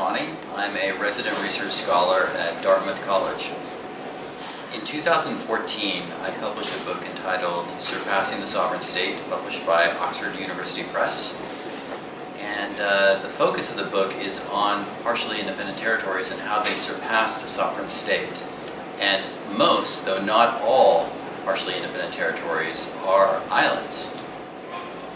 Rezvani. I'm a resident research scholar at Dartmouth College. In 2014, I published a book entitled Surpassing the Sovereign State, published by Oxford University Press. And the focus of the book is on partially independent territories and how they surpass the sovereign state. And most, though not all, partially independent territories are islands.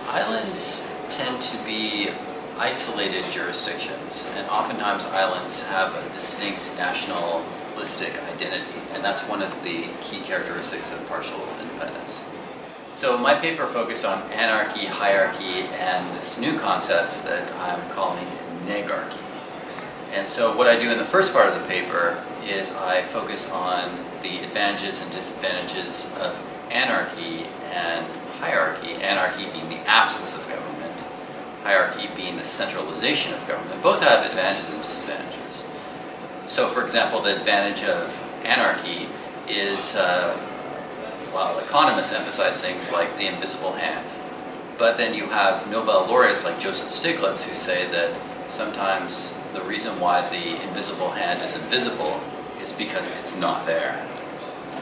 Islands tend to be isolated jurisdictions, and oftentimes islands have a distinct nationalistic identity, and that's one of the key characteristics of partial independence. So my paper focused on anarchy, hierarchy, and this new concept that I'm calling negarchy. And so what I do in the first part of the paper is I focus on the advantages and disadvantages of anarchy and hierarchy, anarchy being the absence of government, hierarchy being the centralization of government. Both have advantages and disadvantages. So for example, the advantage of anarchy is, well, economists emphasize things like the invisible hand. But then you have Nobel laureates like Joseph Stiglitz who say that sometimes the reason why the invisible hand is invisible is because it's not there.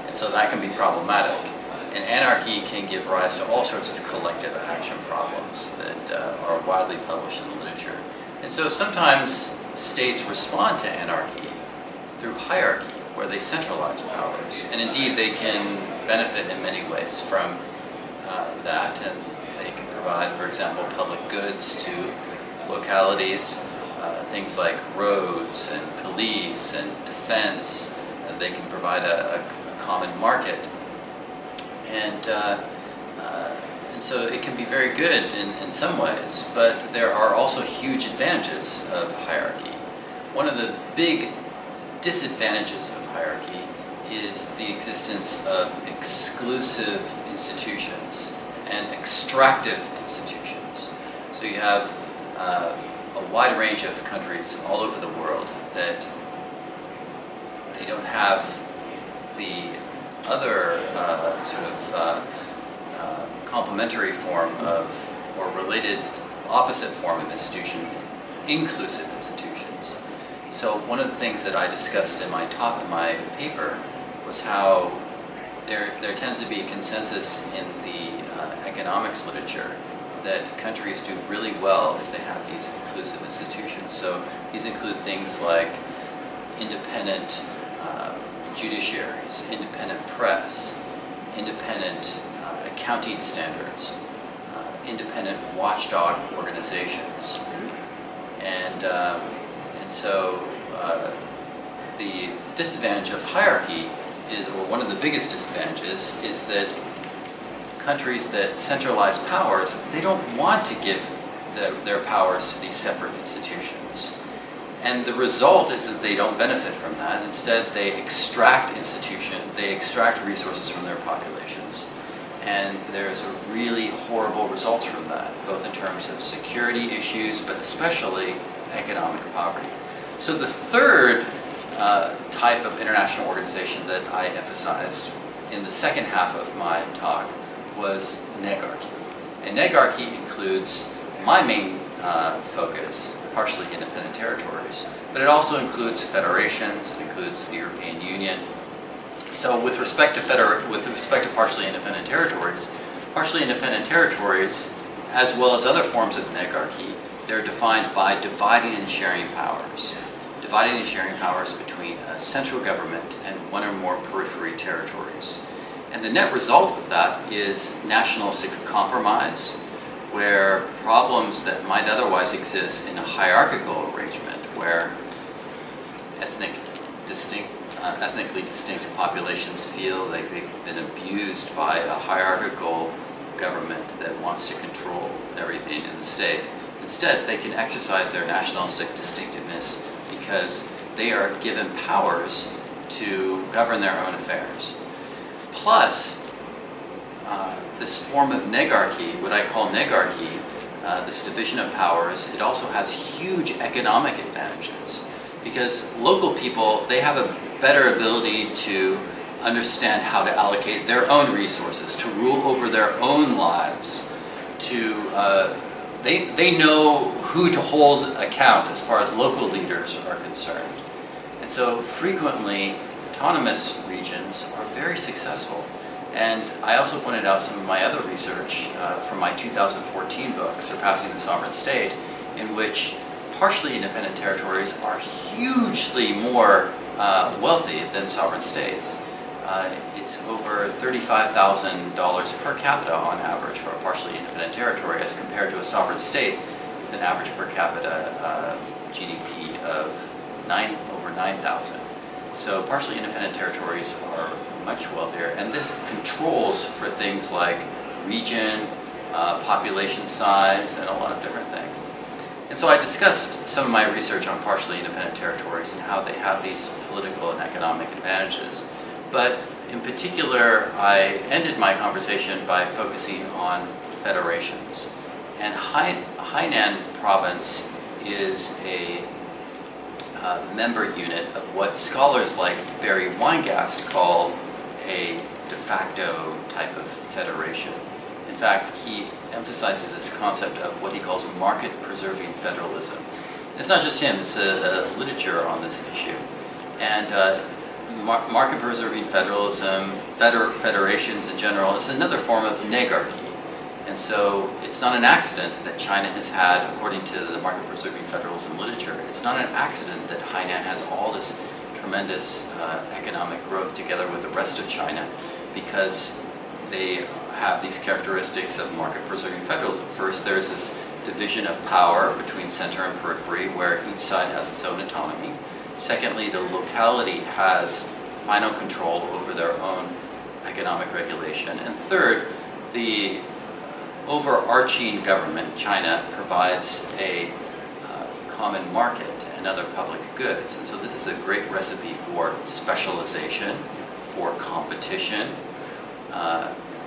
And so that can be problematic. And anarchy can give rise to all sorts of collective action problems that are widely published in the literature. And so sometimes states respond to anarchy through hierarchy, where they centralize powers. And indeed, they can benefit in many ways from that, and they can provide, for example, public goods to localities, things like roads and police and defense. They can provide a common market. And so it can be very good in some ways, but there are also huge advantages of hierarchy. One of the big disadvantages of hierarchy is the existence of exclusive institutions and extractive institutions. So you have a wide range of countries all over the world that they don't have the other complementary form of, or related opposite form of institution, inclusive institutions. So one of the things that I discussed in my talk, in my paper, was how there tends to be a consensus in the economics literature that countries do really well if they have these inclusive institutions. So these include things like independent judiciaries, independent press, independent accounting standards, independent watchdog organizations. And so the disadvantage of hierarchy is, or one of the biggest disadvantages, is that countries that centralize powers, they don't want to give their powers to these separate institutions. And the result is that they don't benefit from that. Instead, they extract resources from their populations. And there's a really horrible results from that, both in terms of security issues, but especially economic poverty. So the third type of international organization that I emphasized in the second half of my talk was negarchy. And negarchy includes my main focus, partially independent territories, but it also includes federations, it includes the European Union. So with respect to partially independent territories, as well as other forms of negarchy, they're defined by dividing and sharing powers. Dividing and sharing powers between a central government and one or more periphery territories. And the net result of that is nationalistic compromise, where problems that might otherwise exist in a hierarchical arrangement, where ethnically distinct populations feel like they've been abused by a hierarchical government that wants to control everything in the state. Instead, they can exercise their nationalistic distinctiveness because they are given powers to govern their own affairs. Plus, this form of negarchy, what I call negarchy, this division of powers, it also has huge economic advantages. Because local people, they have a better ability to understand how to allocate their own resources, to rule over their own lives, to they know who to hold account as far as local leaders are concerned. And so frequently, autonomous regions are very successful. And I also pointed out some of my other research from my 2014 book, Surpassing the Sovereign State, in which partially independent territories are hugely more wealthy than sovereign states. It's over $35,000 per capita on average for a partially independent territory as compared to a sovereign state with an average per capita GDP of over 9,000. So partially independent territories are much wealthier, and this controls for things like region, population size, and a lot of different things. And so I discussed some of my research on partially independent territories and how they have these political and economic advantages. But in particular, I ended my conversation by focusing on federations. And Hainan province is a member unit of what scholars like Barry Weingast call a de facto type of federation. In fact, he emphasizes this concept of what he calls market-preserving federalism. It's not just him, it's a literature on this issue. And market-preserving federalism, federations in general, is another form of negarchy. And so it's not an accident that China has had, according to the market-preserving federalism literature, it's not an accident that Hainan has all this tremendous economic growth together with the rest of China, because they have these characteristics of market-preserving federalism. First, there's this division of power between center and periphery, where each side has its own autonomy. Secondly, the locality has final control over their own economic regulation. And third, the overarching government, China, provides a common market and other public goods. And so this is a great recipe for specialization, for competition,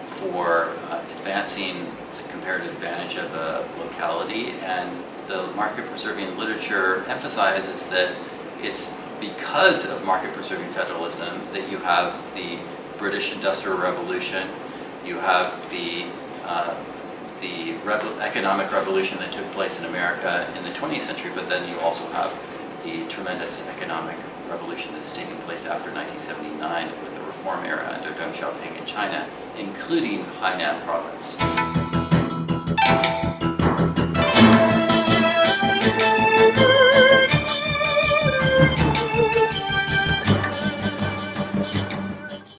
for advancing the comparative advantage of a locality. And the market-preserving literature emphasizes that it's because of market-preserving federalism that you have the British Industrial Revolution, you have the economic revolution that took place in America in the 20th century, but then you also have the tremendous economic revolution that's taken place after 1979 with the reform era under Deng Xiaoping in China, including Hainan province.